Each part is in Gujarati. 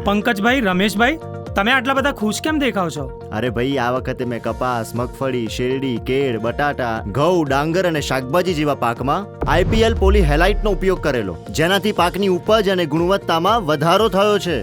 પંકજભાઈ, રમેશભાઈ, તમે આટલા બધા ખુશ કેમ દેખાવ છો? અરે ભાઈ, આ વખતે મેં કપાસ, મગફળી, શેરડી, કેળ, બટાટા, ઘઉં, ડાંગર અને શાકભાજી જેવા પાકમાં IPL પોલી હેલાઇટનો ઉપયોગ કરેલો, જેનાથી પાકની ઉપજ અને ગુણવત્તામાં વધારો થયો છે.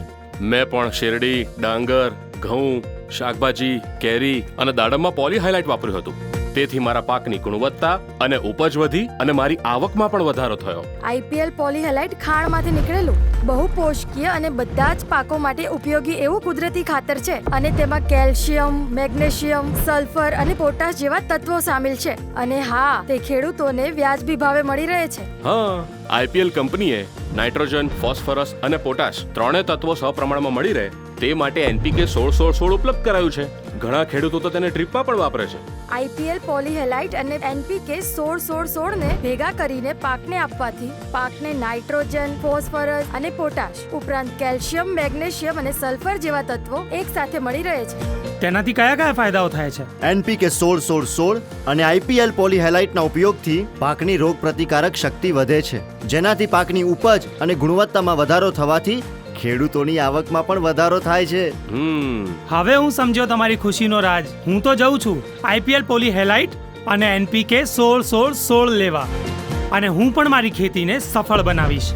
મેં પણ શેરડી, ડાંગર, ઘઉં, શાકભાજી, કેરી અને દાડમમાં પોલી હાઇલાઇટ વાપર્યું હતું. તેથી મારા પાકની ગુણવત્તા અને ઉપજ વધી અને મારી આવકમાં પણ વધારો થયો. IPL પોલીહેલાઇટ ખાણમાંથી નીકળેલું બહુ પોષકીય અને બધા જ પાકો માટે ઉપયોગી એવું કુદરતી ખાતર છે અને તેમાં કેલ્શિયમ, મેગ્નેશિયમ, સલ્ફર અને પોટાશ જેવા તત્વો સામેલ છે. અને હા, તે ખેડૂતોને વ્યાજબી ભાવે મળી રહે છે. હા, IPL કંપનીએ નાઇટ્રોજન, ફોસ્ફરસ અને પોટાશ ત્રણેય તત્વો સપ્રમાણમાં મળી રહે તે માટે NPK 16-16-16 ઉપલબ્ધ કરાયું છે. ઘણા ખેડૂતો તો તેને ડ્રીપમાં પણ વાપરે છે. IPL પોલીહેલાઇટ અને NPK 16-16-16 ને ભેગા કરીને પાકને આપવાથી પાકને નાઇટ્રોજન, ફોસ્ફરસ અને પોટાશ ઉપરાંત કેલ્શિયમ, મેગ્નેશિયમ અને સલ્ફર જેવા તત્વો એક સાથે મળી રહે છે. તેનાથી કયા કયા ફાયદાઓ થાય છે? NPK 16-16-16 અને IPL પોલી હેલાઇટના ઉપયોગથી પાકની રોગ પ્રતિકારક શક્તિ વધે છે, જેનાથી પાકની ઉપજ અને ગુણવત્તામાં વધારો થવાથી ખેડૂતોની આવકમાં પણ વધારો થાય છે. હવે હું સમજ્યો તમારી ખુશીનો રાજ. હું તો જઉં છું IPL પોલી હેલાઇટ અને NPK 16-16-16 લેવા, અને હું પણ મારી ખેતીને સફળ બનાવીશ.